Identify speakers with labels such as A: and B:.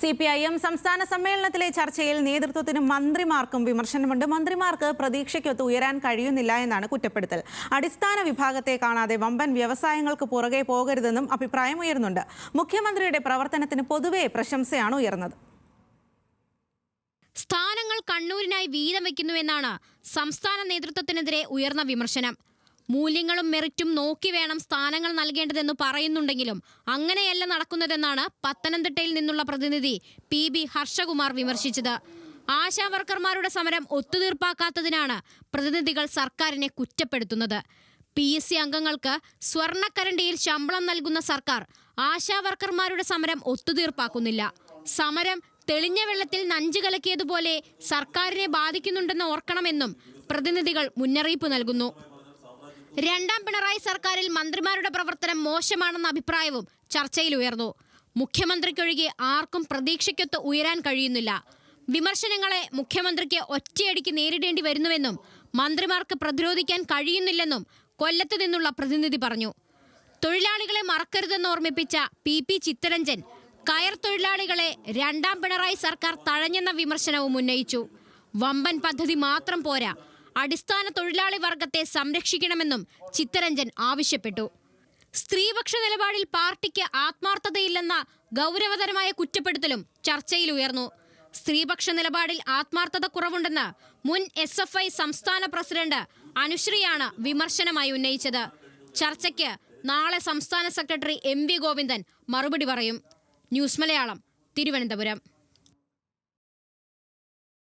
A: CPIM സംസ്ഥാന സമ്മേളനത്തിലെ ചർച്ചയിൽ നേതൃത്വത്തിനും മന്ത്രിമാർക്കും വിമർശനമുണ്ട്. മന്ത്രിമാർക്ക് പ്രതീക്ഷയ്ക്കൊത്ത് ഉയരാൻ കഴിയുന്നില്ല എന്നാണ് കുറ്റപ്പെടുത്തൽ. അടിസ്ഥാന വിഭാഗത്തെ കാണാതെ വമ്പൻ വ്യവസായങ്ങൾക്ക് പുറകെ പോകരുതെന്നും അഭിപ്രായമുയരുന്നുണ്ട്. മുഖ്യമന്ത്രിയുടെ പ്രവർത്തനത്തിന് പൊതുവെ പ്രശംസയാണ് ഉയർന്നത്.
B: സ്ഥാനങ്ങൾ കണ്ണൂരിനായി വീതം വയ്ക്കുന്നുവെന്നാണ് സംസ്ഥാന നേതൃത്വത്തിനെതിരെ ഉയർന്ന വിമർശനം. മൂല്യങ്ങളും മെറിറ്റും നോക്കി വേണം സ്ഥാനങ്ങൾ നൽകേണ്ടതെന്ന് പറയുന്നുണ്ടെങ്കിലും അങ്ങനെയല്ല നടക്കുന്നതെന്നാണ് പത്തനംതിട്ടയിൽ നിന്നുള്ള പ്രതിനിധി PB ഹർഷകുമാർ വിമർശിച്ചത്. ആശാവർക്കർമാരുടെ സമരം ഒത്തുതീർപ്പാക്കാത്തതിനാണ് പ്രതിനിധികൾ സർക്കാരിനെ കുറ്റപ്പെടുത്തുന്നത്. PSC അംഗങ്ങൾക്ക് സ്വർണ്ണക്കരണ്ടിയിൽ ശമ്പളം നൽകുന്ന സർക്കാർ ആശാവർക്കർമാരുടെ സമരം ഒത്തുതീർപ്പാക്കുന്നില്ല. സമരം തെളിഞ്ഞ വെള്ളത്തിൽ നഞ്ചു കലക്കിയതുപോലെ സർക്കാരിനെ ബാധിക്കുന്നുണ്ടെന്ന് ഓർക്കണമെന്നും പ്രതിനിധികൾ മുന്നറിയിപ്പ് നൽകുന്നു. രണ്ടാം പിണറായി സർക്കാരിൽ മന്ത്രിമാരുടെ പ്രവർത്തനം മോശമാണെന്ന അഭിപ്രായവും ചർച്ചയിൽ ഉയർന്നു. മുഖ്യമന്ത്രിക്കൊഴികെ ആർക്കും പ്രതീക്ഷയ്ക്കൊത്ത് ഉയരാൻ കഴിയുന്നില്ല. വിമർശനങ്ങളെ മുഖ്യമന്ത്രിക്ക് ഒറ്റയടിക്ക് നേരിടേണ്ടി വരുന്നുവെന്നും മന്ത്രിമാർക്ക് പ്രതിരോധിക്കാൻ കഴിയുന്നില്ലെന്നും കൊല്ലത്ത് നിന്നുള്ള പ്രതിനിധി പറഞ്ഞു. തൊഴിലാളികളെ മറക്കരുതെന്ന് ഓർമ്മിപ്പിച്ച PP ചിത്തരഞ്ജൻ കയർ തൊഴിലാളികളെ രണ്ടാം പിണറായി സർക്കാർ തഴഞ്ഞെന്ന വിമർശനവും ഉന്നയിച്ചു. വമ്പൻ പദ്ധതി മാത്രം പോരാ, അടിസ്ഥാന തൊഴിലാളി വർഗത്തെ സംരക്ഷിക്കണമെന്നും ചിത്തരഞ്ജൻ ആവശ്യപ്പെട്ടു. സ്ത്രീപക്ഷ നിലപാടിൽ പാർട്ടിക്ക് ആത്മാർത്ഥതയില്ലെന്ന ഗൗരവതരമായ കുറ്റപ്പെടുത്തലും ചർച്ചയിൽ ഉയർന്നു. സ്ത്രീപക്ഷ നിലപാടിൽ ആത്മാർത്ഥത കുറവുണ്ടെന്ന് മുൻ SFI സംസ്ഥാന പ്രസിഡന്റ് അനുശ്രീയാണ് വിമർശനമായി ഉന്നയിച്ചത്. ചർച്ചയ്ക്ക് നാളെ സംസ്ഥാന സെക്രട്ടറി MV ഗോവിന്ദൻ മറുപടി പറയും. ന്യൂസ് മലയാളം, തിരുവനന്തപുരം.